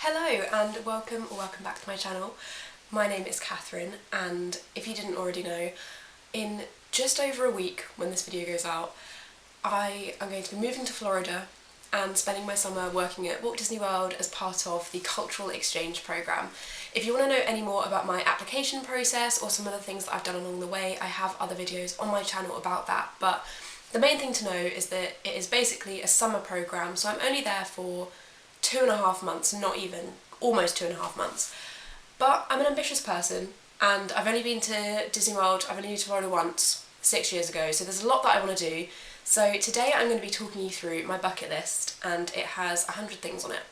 Hello and welcome back to my channel. My name is Catherine, and if you didn't already know, in just over a week when this video goes out, I am going to be moving to Florida and spending my summer working at Walt Disney World as part of the cultural exchange programme. If you want to know any more about my application process or some of the things that I've done along the way, I have other videos on my channel about that, but the main thing to know is that it is basically a summer programme, so I'm only there for 2.5 months, not even, almost 2.5 months. But I'm an ambitious person, and I've only been to Disney World, I've only been to Florida once, 6 years ago, so there's a lot that I want to do. So today I'm going to be talking you through my bucket list, and it has 100 things on it.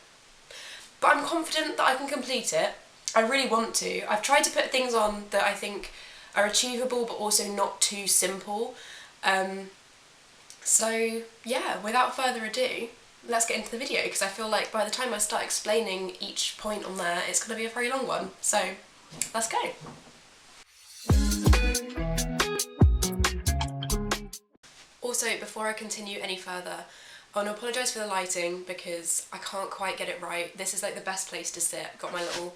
But I'm confident that I can complete it. I really want to. I've tried to put things on that I think are achievable but also not too simple. So yeah, without further ado, let's get into the video, because I feel like by the time I start explaining each point on there, it's going to be a very long one. So let's go. Also, before I continue any further, I want to apologise for the lighting because I can't quite get it right. This is like the best place to sit. I've got my little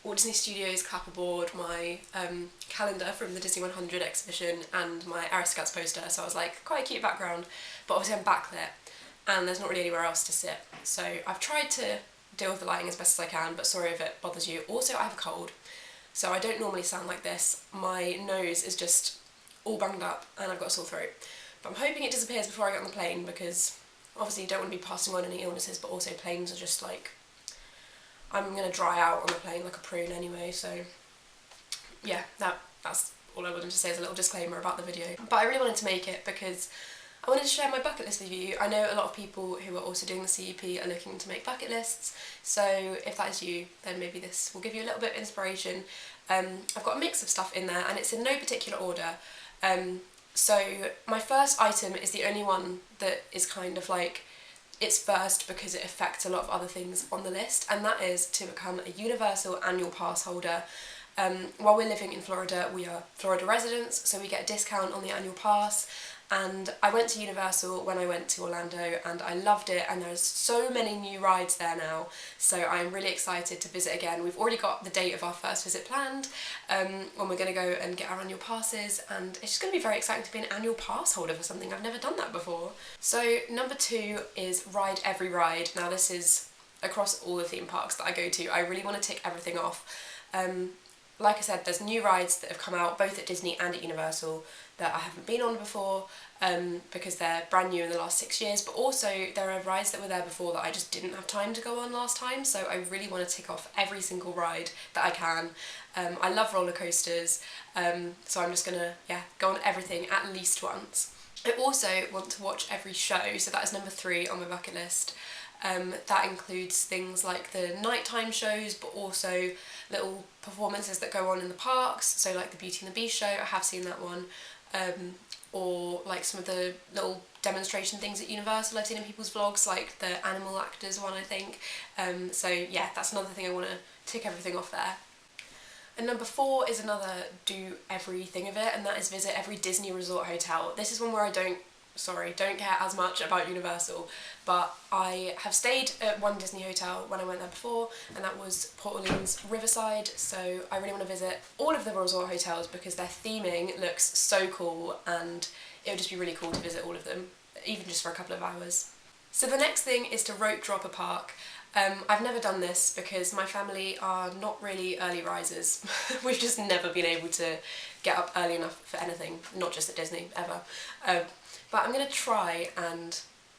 Walt Disney Studios clapperboard, my calendar from the Disney 100 exhibition, and my Aristocats poster, so I was like, quite a cute background, but obviously I'm backlit and there's not really anywhere else to sit. So I've tried to deal with the lighting as best as I can, but sorry if it bothers you. Also, I have a cold, so I don't normally sound like this. My nose is just all bunged up and I've got a sore throat. But I'm hoping it disappears before I get on the plane, because obviously you don't want to be passing on any illnesses, but also planes are just like, I'm going to dry out on the plane like a prune anyway, so yeah, that's all I wanted to say as a little disclaimer about the video. But I really wanted to make it because I wanted to share my bucket list with you. I know a lot of people who are also doing the CEP are looking to make bucket lists, so if that is you, then maybe this will give you a little bit of inspiration. I've got a mix of stuff in there and it's in no particular order. So my first item is the only one that is kind of like, it's first because it affects a lot of other things on the list, and that is to become a Universal annual pass holder. While we're living in Florida, we are Florida residents, so we get a discount on the annual pass. And I went to Universal when I went to Orlando and I loved it, and there's so many new rides there now, so I'm really excited to visit again. We've already got the date of our first visit planned, when we're going to go and get our annual passes, and it's just going to be very exciting to be an annual pass holder for something. I've never done that before. So number 2 is Ride Every Ride. Now this is across all the theme parks that I go to. I really want to tick everything off. Like I said, there's new rides that have come out both at Disney and at Universal that I haven't been on before, because they're brand new in the last 6 years, but also there are rides that were there before that I just didn't have time to go on last time, so I really want to tick off every single ride that I can. I love roller coasters, so I'm just going to go on everything at least once. I also want to watch every show, so that is number 3 on my bucket list. That includes things like the nighttime shows, but also little performances that go on in the parks, so like the Beauty and the Beast show, I have seen that one, or like some of the little demonstration things at Universal I've seen in people's vlogs, like the animal actors one, I think. So yeah, that's another thing I want to tick everything off there. And number 4 is another do everything of it, and that is visit every Disney resort hotel. This is one where I don't care as much about Universal, but I have stayed at one Disney hotel when I went there before, and that was Port Orleans Riverside, so I really want to visit all of the resort hotels because their theming looks so cool, and it would just be really cool to visit all of them, even just for a couple of hours. So the next thing is to rope drop a park. I've never done this because my family are not really early risers. We've just never been able to get up early enough for anything, not just at Disney, ever. But I'm going to try and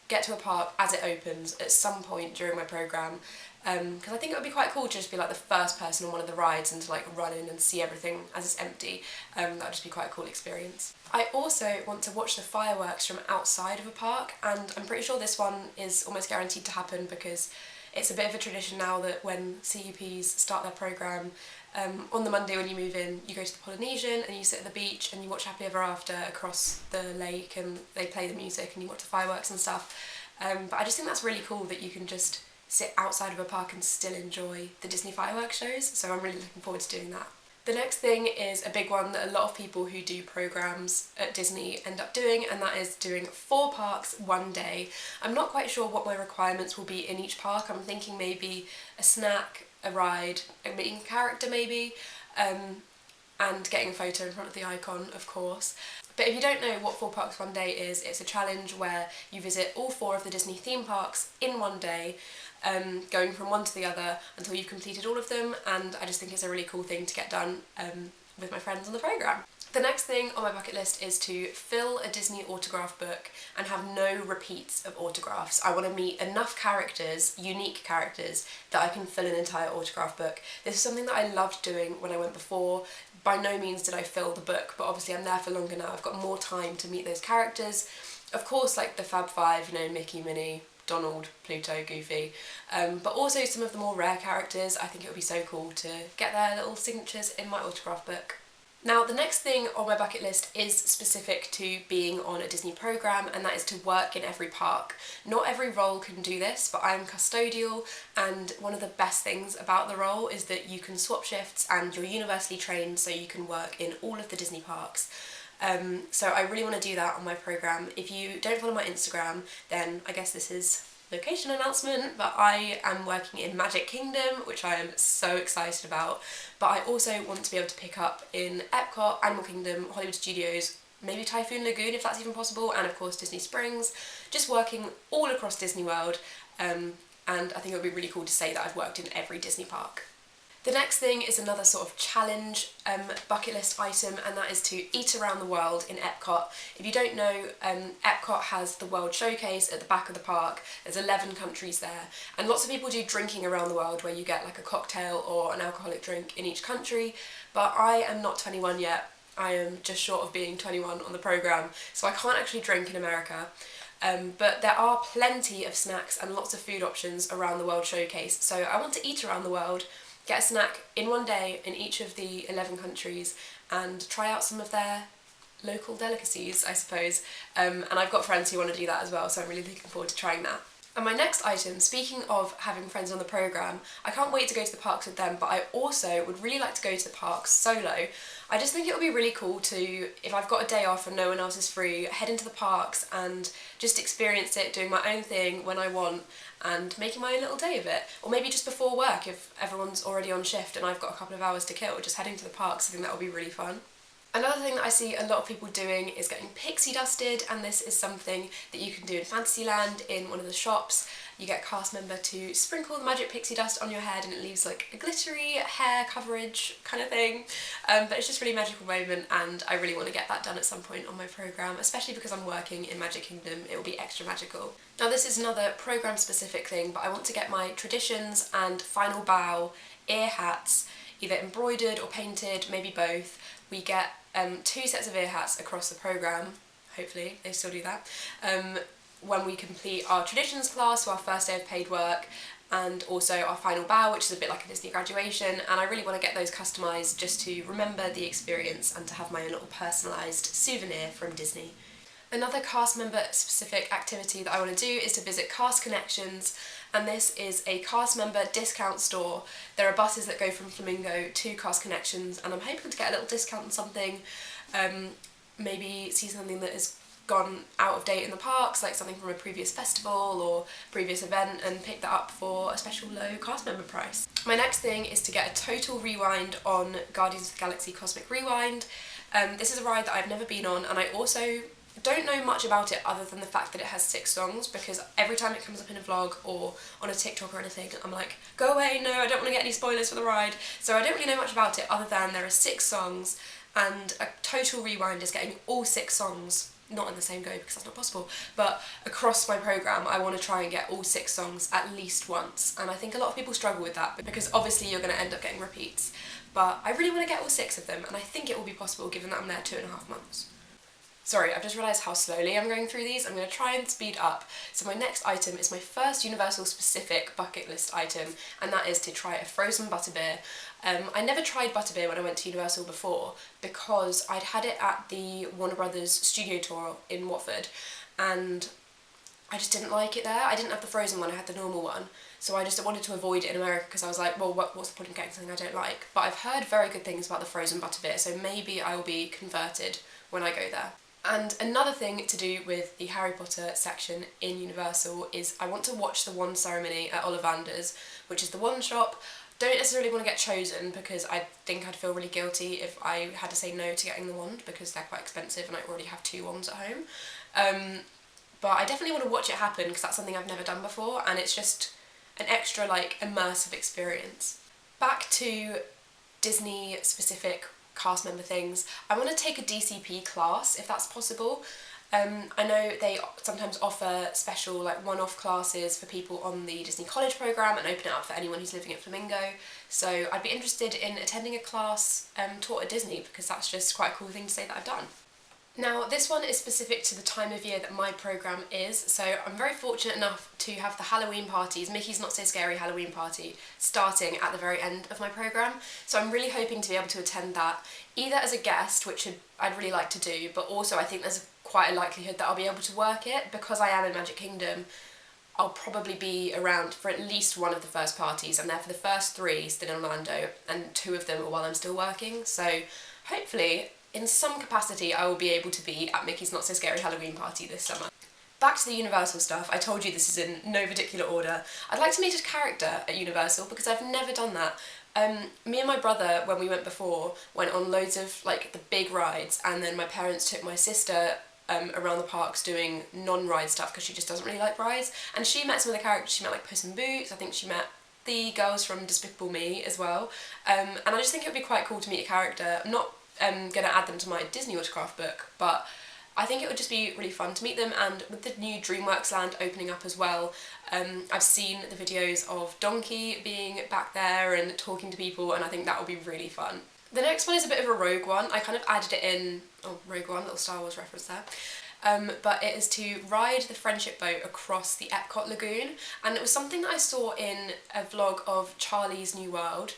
get to a park as it opens at some point during my programme, because I think it would be quite cool to just be like the first person on one of the rides and to like run in and see everything as it's empty. That would just be quite a cool experience. I also want to watch the fireworks from outside of a park, and I'm pretty sure this one is almost guaranteed to happen because it's a bit of a tradition now that when CEPs start their programme, on the Monday when you move in, you go to the Polynesian and you sit at the beach and you watch Happily Ever After across the lake, and they play the music and you watch the fireworks and stuff. But I just think that's really cool that you can just sit outside of a park and still enjoy the Disney fireworks shows, so I'm really looking forward to doing that. The next thing is a big one that a lot of people who do programs at Disney end up doing, and that is doing 4 parks one day. I'm not quite sure what my requirements will be in each park. I'm thinking maybe a snack, a ride, a meeting character maybe, and getting a photo in front of the icon, of course. But if you don't know what 4 parks one day is, it's a challenge where you visit all 4 of the Disney theme parks in one day, going from one to the other until you've completed all of them, and I just think it's a really cool thing to get done with my friends on the programme. The next thing on my bucket list is to fill a Disney autograph book and have no repeats of autographs. I want to meet enough characters, unique characters, that I can fill an entire autograph book. This is something that I loved doing when I went before. By no means did I fill the book, but obviously I'm there for longer now. I've got more time to meet those characters. Of course, like the Fab Five, you know, Mickey, Minnie, Donald, Pluto, Goofy, but also some of the more rare characters. I think it would be so cool to get their little signatures in my autograph book. Now, the next thing on my bucket list is specific to being on a Disney programme, and that is to work in every park. Not every role can do this, but I am custodial, and one of the best things about the role is that you can swap shifts and you're universally trained, so you can work in all of the Disney parks. So I really want to do that on my programme. If you don't follow my Instagram, then I guess this is location announcement, but I am working in Magic Kingdom, which I am so excited about. But I also want to be able to pick up in Epcot, Animal Kingdom, Hollywood Studios, maybe Typhoon Lagoon if that's even possible, and of course Disney Springs, just working all across Disney World, and I think it would be really cool to say that I've worked in every Disney park. The next thing is another sort of challenge bucket list item, and that is to eat around the world in Epcot. If you don't know, Epcot has the World Showcase at the back of the park. There's 11 countries there, and lots of people do drinking around the world where you get like a cocktail or an alcoholic drink in each country, but I am not 21 yet. I am just short of being 21 on the programme, so I can't actually drink in America. But there are plenty of snacks and lots of food options around the World Showcase, so I want to eat around the world, get a snack in one day in each of the 11 countries and try out some of their local delicacies, I suppose. And I've got friends who want to do that as well, so I'm really looking forward to trying that. And my next item, speaking of having friends on the programme, I can't wait to go to the parks with them, but I also would really like to go to the parks solo. I just think it would be really cool to, if I've got a day off and no one else is free, head into the parks and just experience it, doing my own thing when I want and making my own little day of it. Or maybe just before work, if everyone's already on shift and I've got a couple of hours to kill, just heading to the parks. I think that would be really fun. Another thing that I see a lot of people doing is getting pixie dusted, and this is something that you can do in Fantasyland in one of the shops. You get a cast member to sprinkle the magic pixie dust on your head and it leaves like a glittery hair coverage kind of thing. But it's just a really magical moment, and I really want to get that done at some point on my programme, especially because I'm working in Magic Kingdom. It will be extra magical. Now this is another programme specific thing, but I want to get my traditions and final bow ear hats either embroidered or painted, maybe both. We get 2 sets of ear hats across the programme, hopefully they still do that, when we complete our traditions class, so our first day of paid work, and also our final bow, which is a bit like a Disney graduation, and I really want to get those customised just to remember the experience and to have my own little personalised souvenir from Disney. Another cast member specific activity that I want to do is to visit Cast Connections, and this is a cast member discount store. There are buses that go from Flamingo to Cast Connections, and I'm hoping to get a little discount on something, maybe see something that has gone out of date in the parks, like something from a previous festival or previous event, and pick that up for a special low cast member price. My next thing is to get a total rewind on Guardians of the Galaxy Cosmic Rewind. This is a ride that I've never been on, and I also don't know much about it other than the fact that it has 6 songs, because every time it comes up in a vlog or on a TikTok or anything, I'm like, go away, no, I don't want to get any spoilers for the ride. So I don't really know much about it other than there are 6 songs, and a total rewind is getting all 6 songs, not in the same go because that's not possible, but across my programme I want to try and get all 6 songs at least once, and I think a lot of people struggle with that because obviously you're going to end up getting repeats, but I really want to get all 6 of them, and I think it will be possible given that I'm there 2.5 months. Sorry, I've just realised how slowly I'm going through these. I'm going to try and speed up. So my next item is my first Universal specific bucket list item, and that is to try a frozen butterbeer. I never tried butterbeer when I went to Universal before because I'd had it at the Warner Brothers studio tour in Watford, and I just didn't like it there. I didn't have the frozen one, I had the normal one. so I just wanted to avoid it in America because I was like, well, what's the point of getting something I don't like? But I've heard very good things about the frozen butterbeer, so maybe I will be converted when I go there. And another thing to do with the Harry Potter section in Universal is I want to watch the wand ceremony at Ollivander's, which is the wand shop. Don't necessarily want to get chosen because I think I'd feel really guilty if I had to say no to getting the wand because they're quite expensive and I already have 2 wands at home. But I definitely want to watch it happen because that's something I've never done before, and it's just an extra like immersive experience. Back to Disney specific cast member things, I want to take a DCP class if that's possible. I know they sometimes offer special like one-off classes for people on the Disney College programme and open it up for anyone who's living at Flamingo, so I'd be interested in attending a class taught at Disney because that's just quite a cool thing to say that I've done. Now this one is specific to the time of year that my programme is, so I'm very fortunate enough to have the Halloween parties, Mickey's Not So Scary Halloween Party, starting at the very end of my programme, so I'm really hoping to be able to attend that, either as a guest, which I'd really like to do, but also I think there's quite a likelihood that I'll be able to work it. Because I am in Magic Kingdom, I'll probably be around for at least one of the first parties. I'm there for the first 3 still in Orlando, and 2 of them are while I'm still working, so hopefully in some capacity I will be able to be at Mickey's Not So Scary Halloween Party this summer. Back to the Universal stuff, I told you this is in no particular order. I'd like to meet a character at Universal because I've never done that. Me and my brother, when we went before, went on loads of like the big rides, and then my parents took my sister around the parks doing non-ride stuff because she just doesn't really like rides, and she met some of the characters. She met like Puss in Boots, I think she met the girls from Despicable Me as well, and I just think it would be quite cool to meet a character. I'm not going to add them to my Disney autograph book, but I think it would just be really fun to meet them. And with the new DreamWorks land opening up as well, I've seen the videos of Donkey being back there and talking to people, and I think that would be really fun. The next one is a bit of a rogue one. I kind of added it in, oh, Rogue One, little Star Wars reference there. But it is to ride the friendship boat across the Epcot Lagoon, and it was something that I saw in a vlog of Charlie's New World.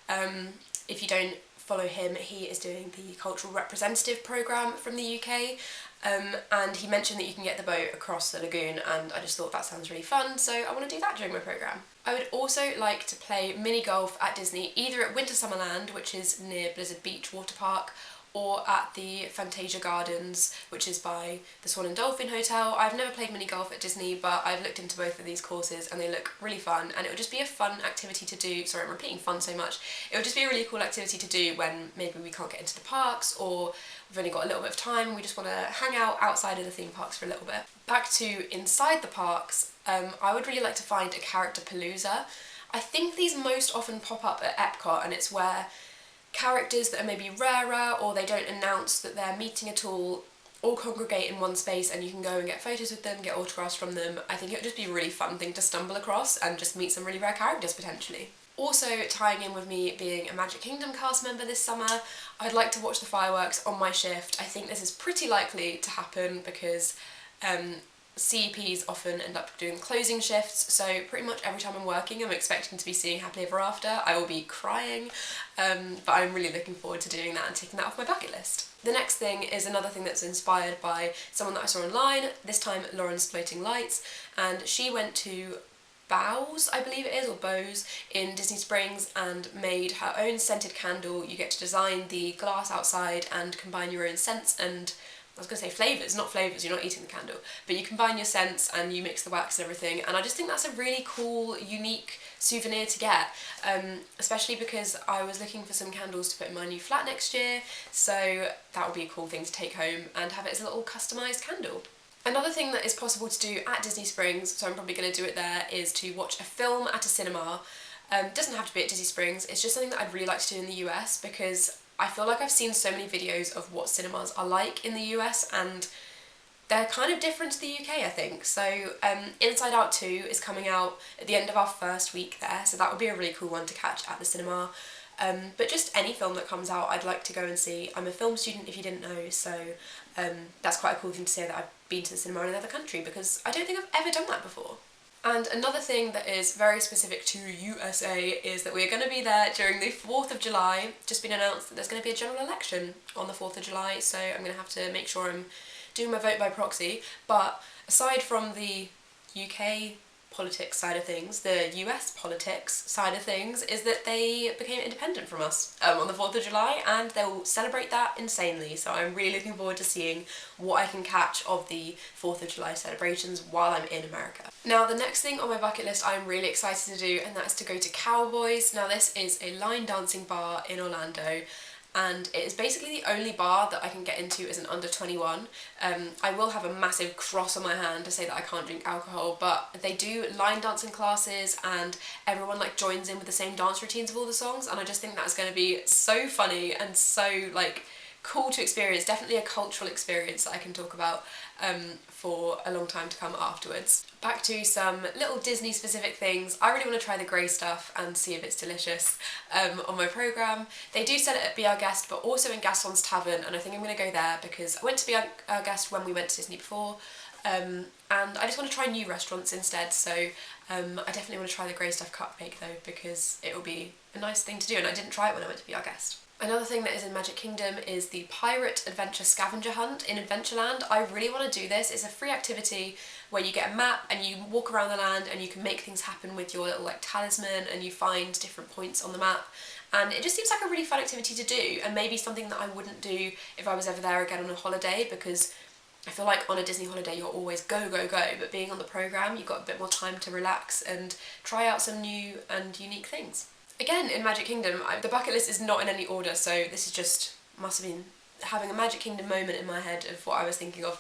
If you don't follow him, he is doing the cultural representative programme from the UK, and he mentioned that you can get the boat across the lagoon, and I just thought that sounds really fun, so I want to do that during my programme. I would also like to play mini golf at Disney, either at Winter Summerland, which is near Blizzard Beach Water Park, or at the Fantasia Gardens, which is by the Swan and Dolphin Hotel. I've never played mini golf at Disney, but I've looked into both of these courses and they look really fun, and it would just be a fun activity to do. Sorry, I'm repeating fun so much. It would just be a really cool activity to do when maybe we can't get into the parks, or we've only got a little bit of time, we just want to hang out outside of the theme parks for a little bit. Back to inside the parks, I would really like to find a character palooza. I think these most often pop up at Epcot, and it's where characters that are maybe rarer, or they don't announce that they're meeting at all congregate in one space, and you can go and get photos with them, get autographs from them. I think it would just be a really fun thing to stumble across and just meet some really rare characters potentially. Also, tying in with me being a Magic Kingdom cast member this summer, I'd like to watch the fireworks on my shift. I think this is pretty likely to happen because CEPs often end up doing closing shifts, so pretty much every time I'm working I'm expecting to be seeing Happily Ever After. I will be crying, but I'm really looking forward to doing that and taking that off my bucket list. The next thing is another thing that's inspired by someone that I saw online, this time Lauren's Floating Lights, and she went to Bows, I believe it is, or Bows, in Disney Springs and made her own scented candle. You get to design the glass outside and combine your own scents and, I was going to say flavours, not flavours, you're not eating the candle, but you combine your scents and you mix the wax and everything, and I just think that's a really cool, unique souvenir to get, especially because I was looking for some candles to put in my new flat next year, so that would be a cool thing to take home and have it as a little customised candle. Another thing that is possible to do at Disney Springs, so I'm probably going to do it there, is to watch a film at a cinema. Doesn't have to be at Disney Springs, it's just something that I'd really like to do in the US because I feel like I've seen so many videos of what cinemas are like in the US, and they're kind of different to the UK, I think. So Inside Out 2 is coming out at the end of our first week there, so that would be a really cool one to catch at the cinema. But just any film that comes out I'd like to go and see. I'm a film student if you didn't know, so that's quite a cool thing to say that I've been to the cinema in another country, because I don't think I've ever done that before. And another thing that is very specific to USA is that we're going to be there during the 4th of July. Just been announced that there's going to be a general election on the 4th of July, so I'm going to have to make sure I'm doing my vote by proxy. But aside from the UK politics side of things, the US politics side of things, is that they became independent from us on the 4th of July, and they'll celebrate that insanely. So I'm really looking forward to seeing what I can catch of the 4th of July celebrations while I'm in America. Now, the next thing on my bucket list I'm really excited to do, and that is to go to Cowboys. Now, this is a line dancing bar in Orlando, and it is basically the only bar that I can get into as an under 21. I will have a massive cross on my hand to say that I can't drink alcohol, but they do line dancing classes and everyone like joins in with the same dance routines of all the songs, and I just think that's going to be so funny and so like cool to experience. Definitely a cultural experience that I can talk about for a long time to come afterwards. Back to some little Disney specific things. I really want to try the grey stuff and see if it's delicious on my programme. They do sell it at Be Our Guest, but also in Gaston's Tavern, and I think I'm going to go there because I went to Be Our Guest when we went to Disney before, and I just want to try new restaurants instead, so I definitely want to try the grey stuff cupcake though, because it will be a nice thing to do, and I didn't try it when I went to Be Our Guest. Another thing that is in Magic Kingdom is the Pirate Adventure Scavenger Hunt in Adventureland. I really want to do this. It's a free activity where you get a map and you walk around the land and you can make things happen with your little like talisman, and you find different points on the map. And it just seems like a really fun activity to do, and maybe something that I wouldn't do if I was ever there again on a holiday, because I feel like on a Disney holiday you're always go, go, go, but being on the programme you've got a bit more time to relax and try out some new and unique things. Again, in Magic Kingdom, the bucket list is not in any order, so this is just, must have been having a Magic Kingdom moment in my head of what I was thinking of.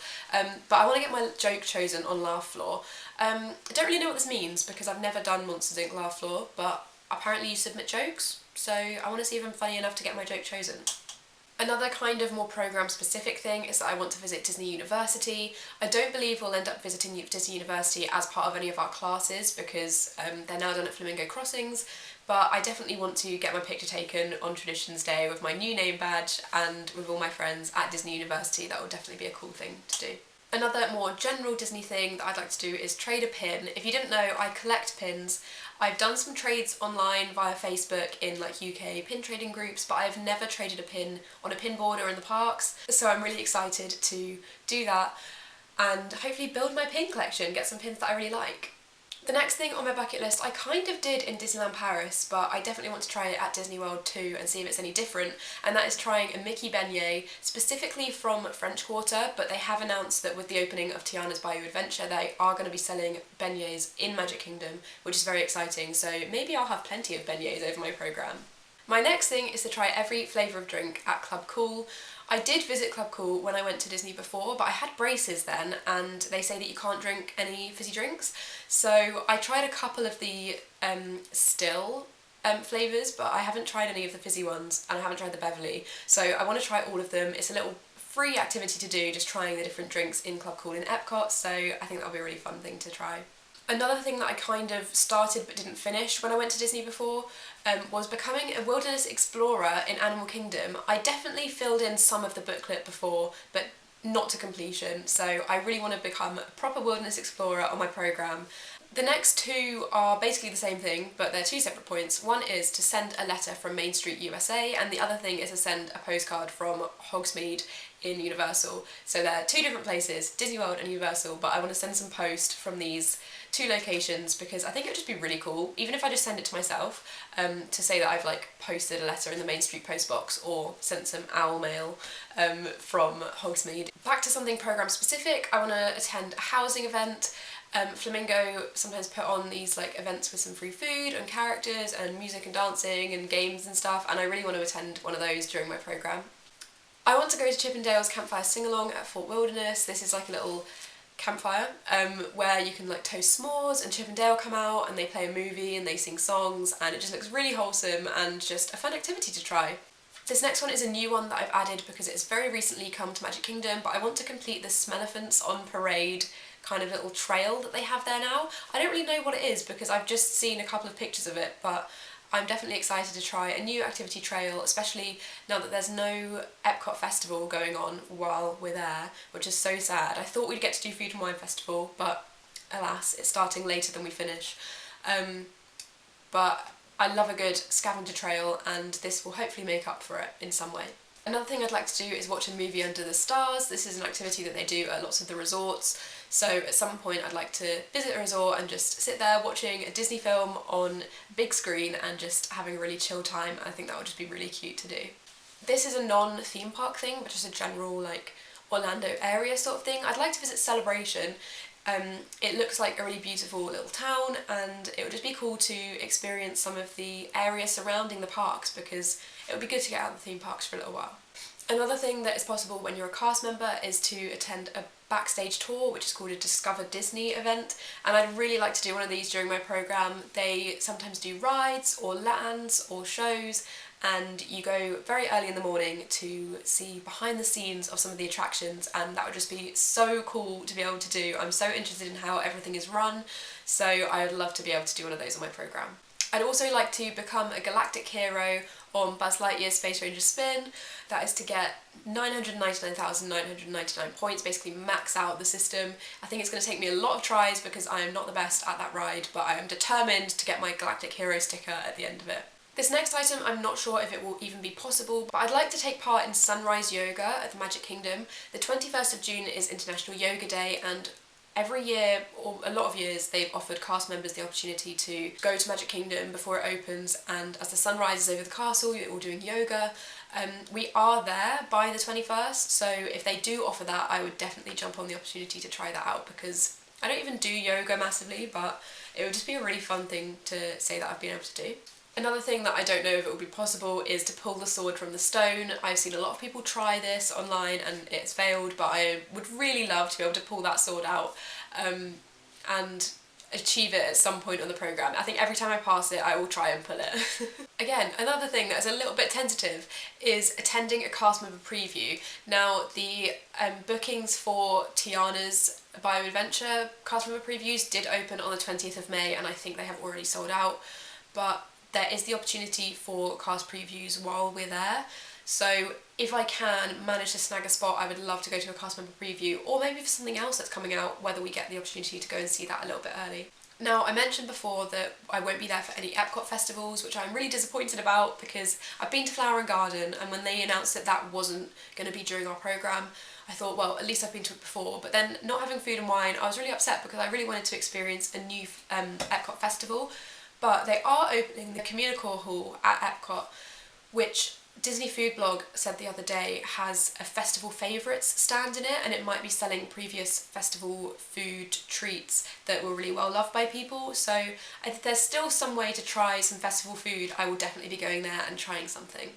But I want to get my joke chosen on Laugh Floor. I don't really know what this means because I've never done Monsters Inc. Laugh Floor, but apparently you submit jokes, so I want to see if I'm funny enough to get my joke chosen. Another kind of more programme specific thing is that I want to visit Disney University. I don't believe we'll end up visiting Disney University as part of any of our classes because they're now done at Flamingo Crossings, but I definitely want to get my picture taken on Traditions Day with my new name badge and with all my friends at Disney University. That would definitely be a cool thing to do. Another more general Disney thing that I'd like to do is trade a pin. If you didn't know, I collect pins. I've done some trades online via Facebook in like UK pin trading groups, but I've never traded a pin on a pin board or in the parks, so I'm really excited to do that and hopefully build my pin collection, get some pins that I really like. The next thing on my bucket list I kind of did in Disneyland Paris, but I definitely want to try it at Disney World too and see if it's any different, and that is trying a Mickey beignet, specifically from French Quarter, but they have announced that with the opening of Tiana's Bayou Adventure they are going to be selling beignets in Magic Kingdom, which is very exciting, so maybe I'll have plenty of beignets over my programme. My next thing is to try every flavour of drink at Club Cool. I did visit Club Cool when I went to Disney before, but I had braces then and they say that you can't drink any fizzy drinks. So I tried a couple of the still flavours, but I haven't tried any of the fizzy ones and I haven't tried the Beverly. So I want to try all of them. It's a little free activity to do, just trying the different drinks in Club Cool in Epcot, so I think that'll be a really fun thing to try. Another thing that I kind of started but didn't finish when I went to Disney before was becoming a wilderness explorer in Animal Kingdom. I definitely filled in some of the booklet before, but not to completion, so I really want to become a proper wilderness explorer on my programme. The next two are basically the same thing, but they're two separate points. One is to send a letter from Main Street USA, and the other thing is to send a postcard from Hogsmeade in Universal. So they're two different places, Disney World and Universal, but I want to send some post from these two locations because I think it would just be really cool, even if I just send it to myself, to say that I've like posted a letter in the Main Street post box or sent some owl mail from Hogsmeade. Back to something programme specific, I want to attend a housing event. Flamingo sometimes put on these like events with some free food and characters and music and dancing and games and stuff, and I really want to attend one of those during my programme. I want to go to Chippendale's Campfire Sing-Along at Fort Wilderness. This is like a little campfire where you can like toast s'mores and Chip and Dale come out and they play a movie and they sing songs, and it just looks really wholesome and just a fun activity to try. This next one is a new one that I've added because it's very recently come to Magic Kingdom, but I want to complete the Smelephants on Parade kind of little trail that they have there now. I don't really know what it is because I've just seen a couple of pictures of it, but I'm definitely excited to try a new activity trail, especially now that there's no Epcot Festival going on while we're there, which is so sad. I thought we'd get to do Food and Wine Festival, but alas, it's starting later than we finish. But I love a good scavenger trail, and this will hopefully make up for it in some way. Another thing I'd like to do is watch a movie under the stars. This is an activity that they do at lots of the resorts. So at some point I'd like to visit a resort and just sit there watching a Disney film on big screen and just having a really chill time. I think that would just be really cute to do. This is a non-theme park thing, but just a general like Orlando area sort of thing. I'd like to visit Celebration. It looks like a really beautiful little town, and it would just be cool to experience some of the area surrounding the parks, because it would be good to get out of the theme parks for a little while. Another thing that is possible when you're a cast member is to attend a backstage tour, which is called a Discover Disney event, and I'd really like to do one of these during my programme. They sometimes do rides or lands or shows, and you go very early in the morning to see behind the scenes of some of the attractions, and that would just be so cool to be able to do. I'm so interested in how everything is run, so I'd love to be able to do one of those on my programme. I'd also like to become a galactic hero on Buzz Lightyear's Space Ranger Spin. That is to get 999,999 points, basically max out the system. I think it's going to take me a lot of tries because I am not the best at that ride, but I am determined to get my galactic hero sticker at the end of it. This next item, I'm not sure if it will even be possible, but I'd like to take part in Sunrise Yoga at the Magic Kingdom. The 21st of June is International Yoga Day, and every year, or a lot of years, they've offered cast members the opportunity to go to Magic Kingdom before it opens, and as the sun rises over the castle, you're all doing yoga. We are there by the 21st, so if they do offer that, I would definitely jump on the opportunity to try that out, because I don't even do yoga massively, but it would just be a really fun thing to say that I've been able to do. Another thing that I don't know if it will be possible is to pull the sword from the stone. I've seen a lot of people try this online and it's failed, but I would really love to be able to pull that sword out and achieve it at some point on the programme. I think every time I pass it, I will try and pull it. Again, another thing that is a little bit tentative is attending a cast member preview. Now, the bookings for Tiana's Bio-Adventure cast member previews did open on the 20th of May, and I think they have already sold out, but there is the opportunity for cast previews while we're there. So if I can manage to snag a spot, I would love to go to a cast member preview, or maybe for something else that's coming out, whether we get the opportunity to go and see that a little bit early. Now, I mentioned before that I won't be there for any Epcot festivals, which I'm really disappointed about, because I've been to Flower and Garden, and when they announced that that wasn't going to be during our programme, I thought, well, at least I've been to it before. But then not having food and wine, I was really upset because I really wanted to experience a new Epcot festival. But they are opening the Communicore Hall at Epcot, which Disney Food Blog said the other day has a festival favourites stand in it, and it might be selling previous festival food treats that were really well loved by people. So if there's still some way to try some festival food, I will definitely be going there and trying something.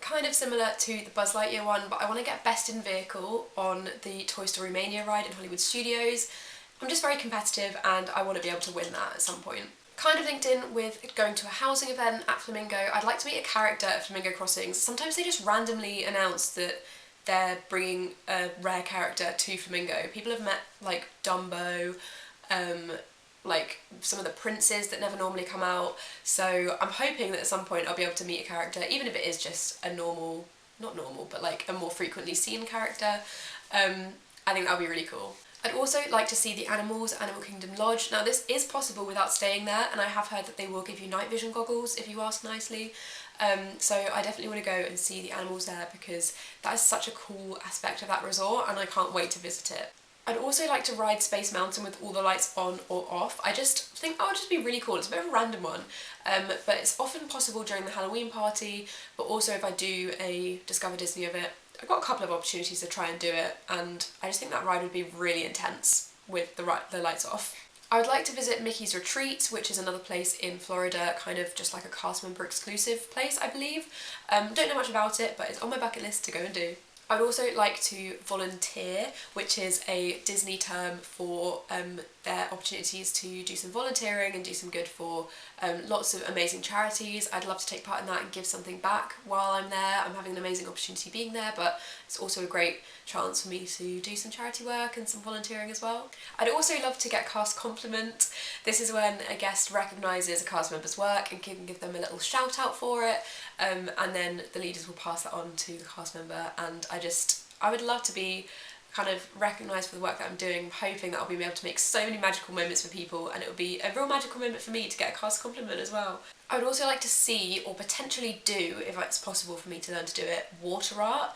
Kind of similar to the Buzz Lightyear one, but I want to get Best in Vehicle on the Toy Story Mania ride in Hollywood Studios. I'm just very competitive and I want to be able to win that at some point. Kind of linked in with going to a housing event at Flamingo. I'd like to meet a character at Flamingo Crossings. Sometimes they just randomly announce that they're bringing a rare character to Flamingo. People have met like Dumbo, like some of the princes that never normally come out. So I'm hoping that at some point I'll be able to meet a character, even if it is just a normal, not normal, but like a more frequently seen character. I think that would be really cool. I'd also like to see the animals at Animal Kingdom Lodge. Now, this is possible without staying there, and I have heard that they will give you night vision goggles if you ask nicely. So I definitely want to go and see the animals there, because that is such a cool aspect of that resort and I can't wait to visit it. I'd also like to ride Space Mountain with all the lights on or off. I just think that would just be really cool. It's a bit of a random one, but it's often possible during the Halloween party, but also if I do a Discover Disney of it. I've got a couple of opportunities to try and do it, and I just think that ride would be really intense with the lights off. I would like to visit Mickey's Retreat, which is another place in Florida, kind of just like a cast member exclusive place, I believe. Don't know much about it, but it's on my bucket list to go and do. I'd also like to volunteer, which is a Disney term for their opportunities to do some volunteering and do some good for lots of amazing charities. I'd love to take part in that and give something back while I'm there. I'm having an amazing opportunity being there, but it's also a great chance for me to do some charity work and some volunteering as well. I'd also love to get cast compliment. This is when a guest recognises a cast member's work and can give them a little shout out for it, and then the leaders will pass that on to the cast member, and I would love to be kind of recognised for the work that I'm doing. I'm hoping that I'll be able to make so many magical moments for people, and it'll be a real magical moment for me to get a cast compliment as well. I would also like to see, or potentially do, if it's possible for me to learn to do it, water art.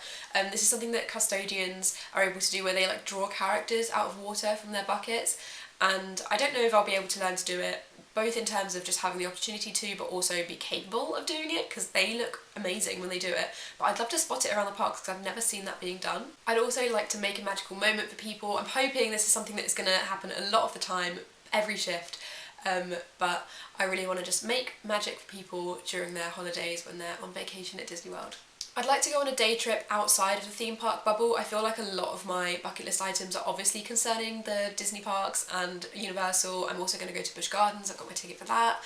This is something that custodians are able to do, where they like draw characters out of water from their buckets, and I don't know if I'll be able to learn to do it, both in terms of just having the opportunity to, but also be capable of doing it, because they look amazing when they do it. But I'd love to spot it around the parks because I've never seen that being done. I'd also like to make a magical moment for people. I'm hoping this is something that is going to happen a lot of the time, every shift. But I really want to just make magic for people during their holidays when they're on vacation at Disney World. I'd like to go on a day trip outside of the theme park bubble. I feel like a lot of my bucket list items are obviously concerning the Disney parks and Universal. I'm also going to go to Busch Gardens, I've got my ticket for that.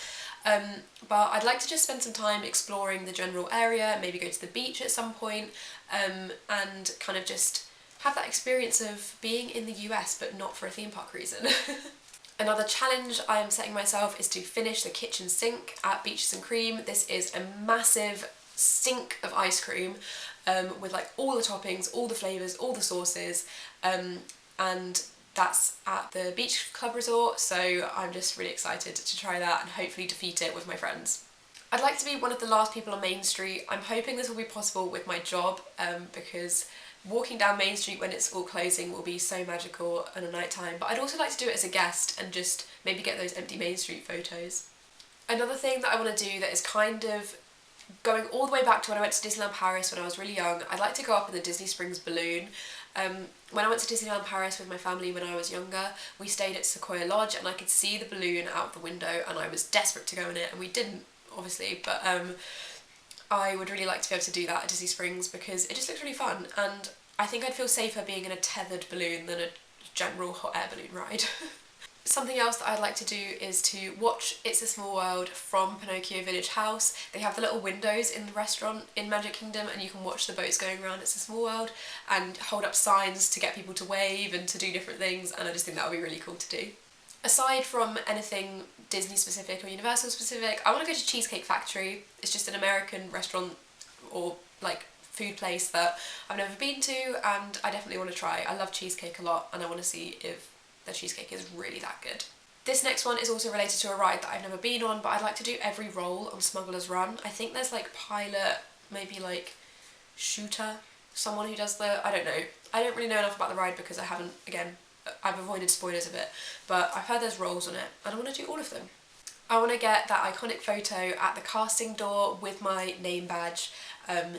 But I'd like to just spend some time exploring the general area, maybe go to the beach at some point, and kind of just have that experience of being in the US but not for a theme park reason. Another challenge I am setting myself is to finish the kitchen sink at Beaches and Cream. This is a massive sink of ice cream with like all the toppings, all the flavours, all the sauces, and that's at the Beach Club Resort, so I'm just really excited to try that and hopefully defeat it with my friends. I'd like to be one of the last people on Main Street. I'm hoping this will be possible with my job, because walking down Main Street when it's all closing will be so magical in the night time, but I'd also like to do it as a guest and just maybe get those empty Main Street photos. Another thing that I want to do that is kind of going all the way back to when I went to Disneyland Paris when I was really young, I'd like to go up in the Disney Springs balloon. When I went to Disneyland Paris with my family when I was younger, we stayed at Sequoia Lodge and I could see the balloon out the window and I was desperate to go in it, and we didn't, obviously, but I would really like to be able to do that at Disney Springs because it just looks really fun, and I think I'd feel safer being in a tethered balloon than a general hot air balloon ride. Something else that I'd like to do is to watch It's a Small World from Pinocchio Village House. They have the little windows in the restaurant in Magic Kingdom and you can watch the boats going around It's a Small World and hold up signs to get people to wave and to do different things, and I just think that would be really cool to do. Aside from anything Disney specific or Universal specific, I want to go to Cheesecake Factory. It's just an American restaurant or like food place that I've never been to and I definitely want to try. I love cheesecake a lot and I want to see if the cheesecake is really that good. This next one is also related to a ride that I've never been on, but I'd like to do every role on Smuggler's Run. I think there's like pilot, maybe like shooter, someone who does the, I don't know. I don't really know enough about the ride because I've avoided spoilers of it, but I've heard there's roles on it and I want to do all of them. I want to get that iconic photo at the casting door with my name badge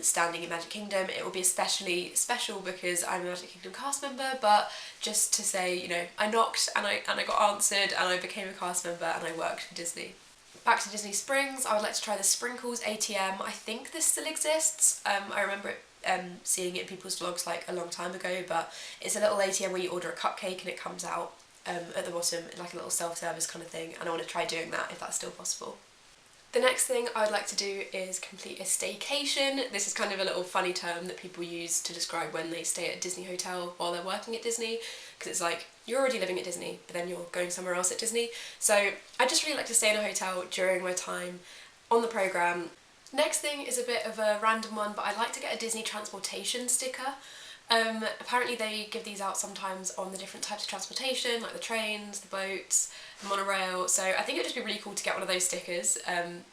standing in Magic Kingdom. It will be especially special because I'm a Magic Kingdom cast member, but just to say, you know, I knocked and I got answered and I became a cast member and I worked for Disney. Back to Disney Springs, I would like to try the Sprinkles ATM. I think this still exists. I remember seeing it in people's vlogs like a long time ago, but it's a little ATM where you order a cupcake and it comes out at the bottom, like a little self-service kind of thing, and I want to try doing that if that's still possible. The next thing I would like to do is complete a staycation. This is kind of a little funny term that people use to describe when they stay at a Disney hotel while they're working at Disney, because it's like, you're already living at Disney, but then you're going somewhere else at Disney. So I just really like to stay in a hotel during my time on the programme. Next thing is a bit of a random one, but I'd like to get a Disney transportation sticker. Apparently they give these out sometimes on the different types of transportation, like the trains, the boats, the monorail, so I think it would just be really cool to get one of those stickers and,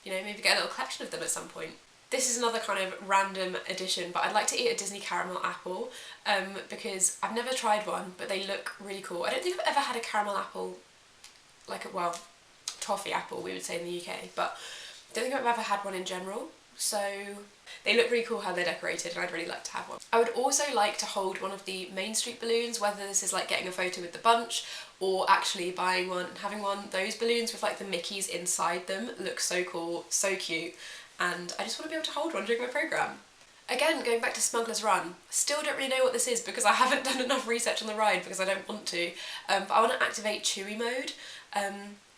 you know, maybe get a little collection of them at some point. This is another kind of random addition, but I'd like to eat a Disney caramel apple because I've never tried one, but they look really cool. I don't think I've ever had a caramel apple, like a, well, toffee apple we would say in the UK, but I don't think I've ever had one in general. So they look really cool how they're decorated and I'd really like to have one. I would also like to hold one of the Main Street balloons, whether this is like getting a photo with the bunch or actually buying one and having one. Those balloons with like the Mickeys inside them look so cool, so cute, and I just want to be able to hold one during my programme. Again, going back to Smuggler's Run, I still don't really know what this is because I haven't done enough research on the ride because I don't want to, but I want to activate Chewy mode.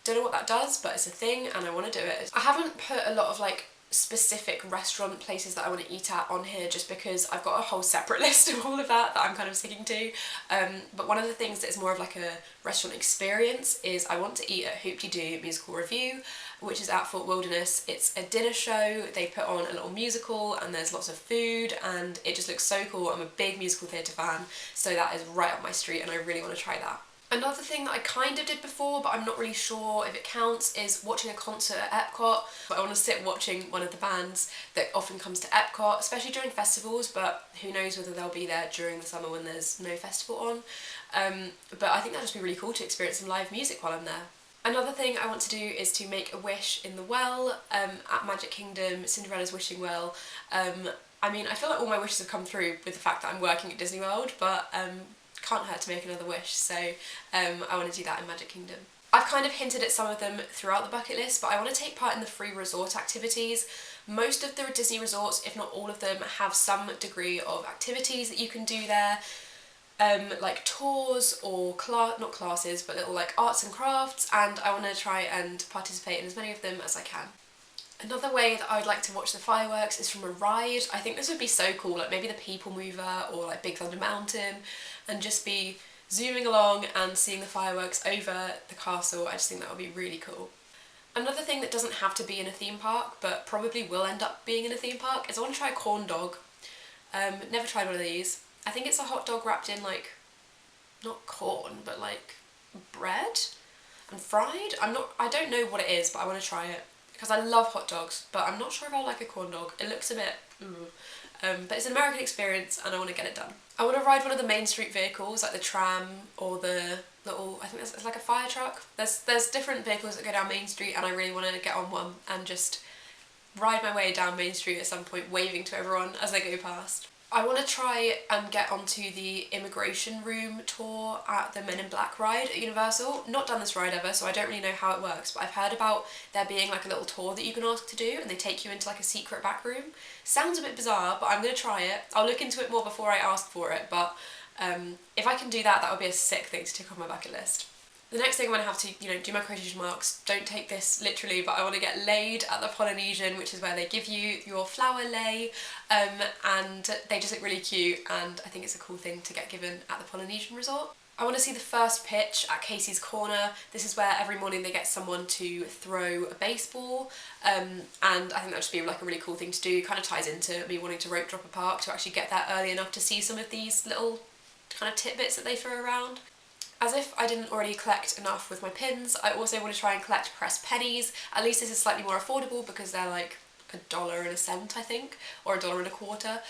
Don't know what that does, but it's a thing and I want to do it. I haven't put a lot of like specific restaurant places that I want to eat at on here, just because I've got a whole separate list of all of that I'm kind of sticking to. But one of the things that is more of like a restaurant experience is I want to eat at Hoop-de-Doo Musical Review, which is at Fort Wilderness. It's a dinner show, they put on a little musical and there's lots of food and it just looks so cool. I'm a big musical theatre fan, so that is right up my street and I really want to try that. Another thing that I kind of did before, but I'm not really sure if it counts, is watching a concert at Epcot. I want to sit watching one of the bands that often comes to Epcot, especially during festivals, but who knows whether they'll be there during the summer when there's no festival on. But I think that'd just be really cool to experience some live music while I'm there. Another thing I want to do is to make a wish in the well at Magic Kingdom, Cinderella's Wishing Well. I mean, I feel like all my wishes have come through with the fact that I'm working at Disney World, but can't hurt to make another wish, so I want to do that in Magic Kingdom. I've kind of hinted at some of them throughout the bucket list, but I want to take part in the free resort activities. Most of the Disney resorts, if not all of them, have some degree of activities that you can do there, like tours or not classes, but little like arts and crafts, and I want to try and participate in as many of them as I can. Another way that I would like to watch the fireworks is from a ride. I think this would be so cool, like maybe the People Mover or like Big Thunder Mountain, and just be zooming along and seeing the fireworks over the castle. I just think that would be really cool. Another thing that doesn't have to be in a theme park, but probably will end up being in a theme park, is I want to try a corn dog. Never tried one of these. I think it's a hot dog wrapped in like, not corn, but like bread and fried. I don't know what it is, but I want to try it. Because I love hot dogs, but I'm not sure if I'll like a corn dog. It looks a bit but it's an American experience and I want to get it done. I want to ride one of the Main Street vehicles, like the tram or the little, I think it's like a fire truck. There's different vehicles that go down Main Street and I really want to get on one and just ride my way down Main Street at some point, waving to everyone as they go past. I want to try and get onto the immigration room tour at the Men in Black ride at Universal. Not done this ride ever, so I don't really know how it works, but I've heard about there being like a little tour that you can ask to do and they take you into like a secret back room. Sounds a bit bizarre, but I'm going to try it. I'll look into it more before I ask for it, but if I can do that, that would be a sick thing to tick off my bucket list. The next thing I'm going to have to, do my quotation marks. Don't take this literally, but I want to get laid at the Polynesian, which is where they give you your flower lei, and they just look really cute, and I think it's a cool thing to get given at the Polynesian resort. I want to see the first pitch at Casey's Corner. This is where every morning they get someone to throw a baseball, and I think that would just be like a really cool thing to do. Kind of ties into me wanting to rope drop a park to actually get there early enough to see some of these little kind of tidbits that they throw around. As if I didn't already collect enough with my pins, I also want to try and collect pressed pennies. At least this is slightly more affordable because they're like $1.01, I think, or $1.25.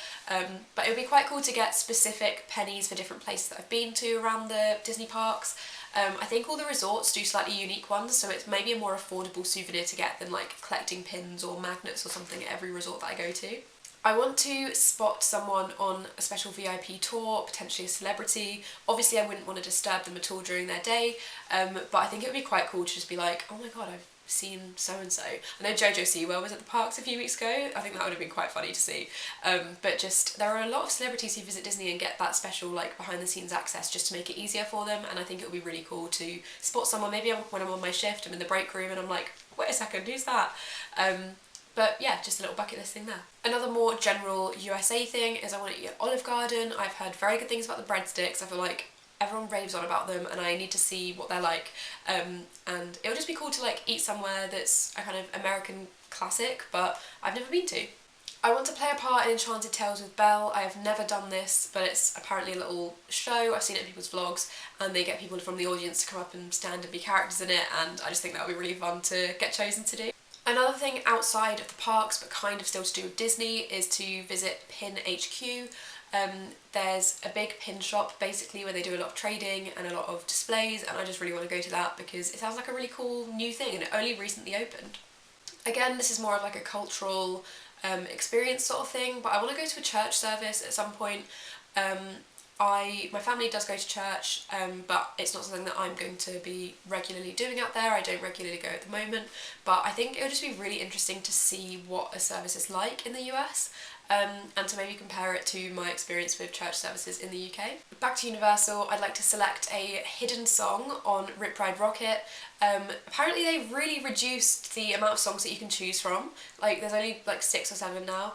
But it would be quite cool to get specific pennies for different places that I've been to around the Disney parks. I think all the resorts do slightly unique ones, so it's maybe a more affordable souvenir to get than like collecting pins or magnets or something at every resort that I go to. I want to spot someone on a special VIP tour, potentially a celebrity. Obviously I wouldn't want to disturb them at all during their day, but I think it would be quite cool to just be like, oh my god, I've seen so-and-so. I know Jojo Siwa was at the parks a few weeks ago. I think that would have been quite funny to see. But just, there are a lot of celebrities who visit Disney and get that special like behind the scenes access just to make it easier for them, and I think it would be really cool to spot someone. Maybe when I'm on my shift, I'm in the break room and I'm like, wait a second, who's that? But yeah, just a little bucket list thing there. Another more general USA thing is I want to eat at Olive Garden. I've heard very good things about the breadsticks. I feel like everyone raves on about them and I need to see what they're like. And it would just be cool to like eat somewhere that's a kind of American classic, but I've never been to. I want to play a part in Enchanted Tales with Belle. I have never done this, but it's apparently a little show. I've seen it in people's vlogs and they get people from the audience to come up and stand and be characters in it, and I just think that would be really fun to get chosen to do. Another thing outside of the parks, but kind of still to do with Disney, is to visit Pin HQ. There's a big pin shop basically where they do a lot of trading and a lot of displays, and I just really want to go to that because it sounds like a really cool new thing and it only recently opened. Again, this is more of like a cultural experience sort of thing, but I want to go to a church service at some point. My family does go to church, but it's not something that I'm going to be regularly doing out there. I don't regularly go at the moment, but I think it would just be really interesting to see what a service is like in the US, and to maybe compare it to my experience with church services in the UK. Back to Universal, I'd like to select a hidden song on Rip Ride Rockit. Apparently they've really reduced the amount of songs that you can choose from. Like, there's only like 6 or 7 now,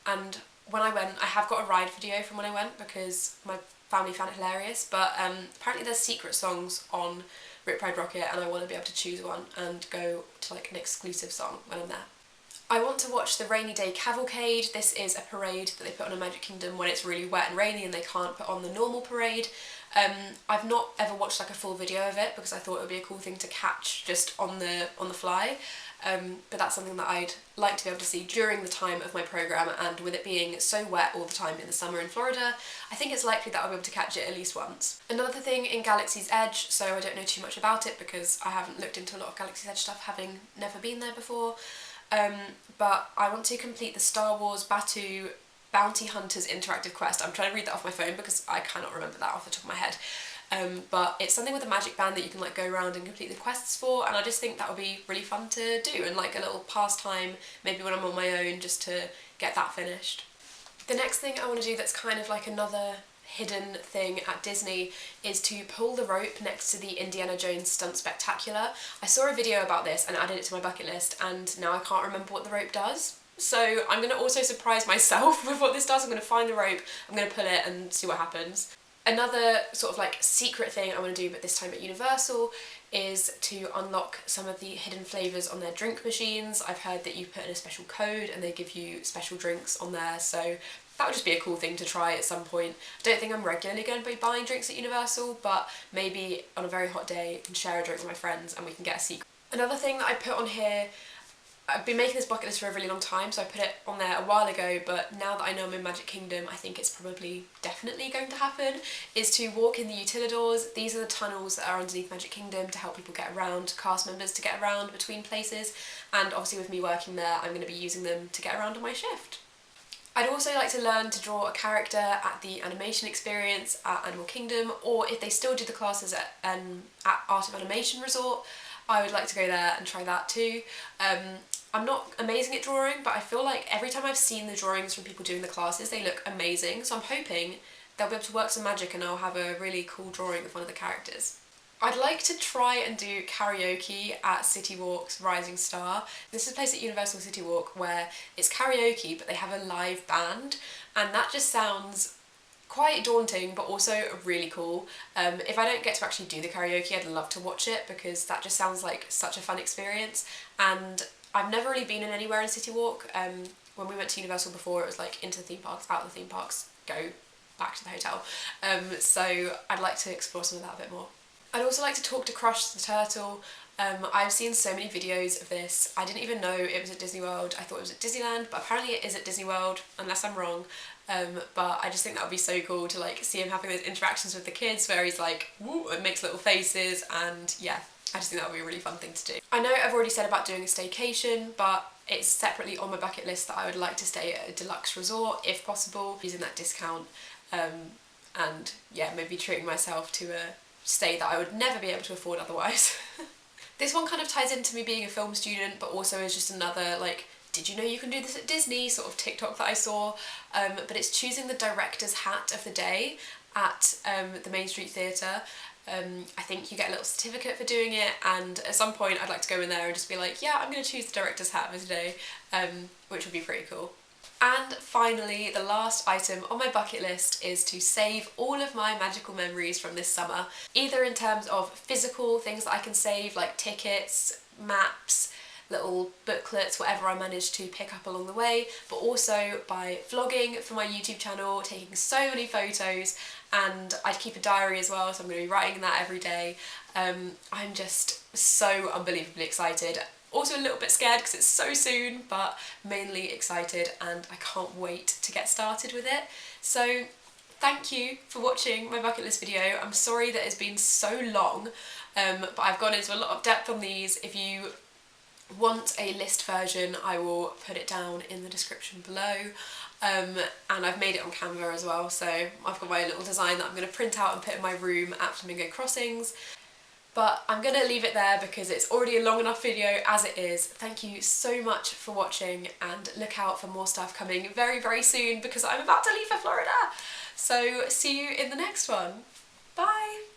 and when I went, I have got a ride video from when I went because my family found it hilarious, but apparently there's secret songs on Rip Ride Rockit, and I want to be able to choose one and go to like an exclusive song when I'm there. I want to watch the Rainy Day Cavalcade. This is a parade that they put on in Magic Kingdom when it's really wet and rainy and they can't put on the normal parade. I've not ever watched like a full video of it because I thought it would be a cool thing to catch just on the fly. But that's something that I'd like to be able to see during the time of my programme, and with it being so wet all the time in the summer in Florida, I think it's likely that I'll be able to catch it at least once. Another thing in Galaxy's Edge, so I don't know too much about it because I haven't looked into a lot of Galaxy's Edge stuff, having never been there before, but I want to complete the Star Wars Batuu Bounty Hunters interactive quest. I'm trying to read that off my phone because I cannot remember that off the top of my head. But it's something with a magic band that you can like go around and complete the quests for, and I just think that would be really fun to do, and like a little pastime maybe when I'm on my own, just to get that finished. The next thing I want to do that's kind of like another hidden thing at Disney is to pull the rope next to the Indiana Jones Stunt Spectacular. I saw a video about this and added it to my bucket list, and now I can't remember what the rope does. So I'm going to also surprise myself with what this does. I'm going to find the rope, I'm going to pull it and see what happens. Another sort of like secret thing I want to do, but this time at Universal, is to unlock some of the hidden flavours on their drink machines. I've heard that you put in a special code and they give you special drinks on there, so that would just be a cool thing to try at some point. I don't think I'm regularly going to be buying drinks at Universal, but maybe on a very hot day I can share a drink with my friends and we can get a secret. Another thing that I put on here, I've been making this bucket list for a really long time, so I put it on there a while ago, but now that I know I'm in Magic Kingdom, I think it's probably definitely going to happen, is to walk in the utilidors. These are the tunnels that are underneath Magic Kingdom to help people get around, cast members to get around between places, and obviously with me working there, I'm going to be using them to get around on my shift. I'd also like to learn to draw a character at the animation experience at Animal Kingdom, or if they still do the classes at Art of Animation Resort, I would like to go there and try that too. I'm not amazing at drawing, but I feel like every time I've seen the drawings from people doing the classes, they look amazing, so I'm hoping they'll be able to work some magic and I'll have a really cool drawing of one of the characters. I'd like to try and do karaoke at City Walk's Rising Star. This is a place at Universal City Walk where it's karaoke, but they have a live band, and that just sounds quite daunting, but also really cool. If I don't get to actually do the karaoke, I'd love to watch it because that just sounds like such a fun experience, and I've never really been in anywhere in City Walk. When we went to Universal before, it was like into the theme parks, out of the theme parks, go back to the hotel. So I'd like to explore some of that a bit more. I'd also like to talk to Crush the Turtle. I've seen so many videos of this. I didn't even know it was at Disney World. I thought it was at Disneyland, but apparently it is at Disney World, unless I'm wrong. But I just think that would be so cool to like see him having those interactions with the kids where he's like, woo, and makes little faces, and yeah, I just think that would be a really fun thing to do. I know I've already said about doing a staycation, but it's separately on my bucket list that I would like to stay at a deluxe resort, if possible, using that discount, and yeah, maybe treating myself to a stay that I would never be able to afford otherwise. This one kind of ties into me being a film student, but also is just another like, did you know you can do this at Disney sort of TikTok that I saw, but it's choosing the director's hat of the day at the Main Street Theatre. I think you get a little certificate for doing it, and at some point I'd like to go in there and just be like, yeah, I'm going to choose the director's hat of the day, which would be pretty cool. And finally, the last item on my bucket list is to save all of my magical memories from this summer, either in terms of physical things that I can save, like tickets, maps, little booklets, whatever I managed to pick up along the way, but also by vlogging for my YouTube channel, taking so many photos, and I'd keep a diary as well, so I'm going to be writing that every day. I'm just so unbelievably excited. Also a little bit scared because it's so soon, but mainly excited, and I can't wait to get started with it. So thank you for watching my bucket list video. I'm sorry that it's been so long, but I've gone into a lot of depth on these. If you want a list version, I will put it down in the description below. And I've made it on Canva as well, so I've got my little design that I'm going to print out and put in my room at Flamingo Crossings. But I'm going to leave it there because it's already a long enough video as it is. Thank you so much for watching, and look out for more stuff coming very, very soon because I'm about to leave for Florida. So see you in the next one. Bye!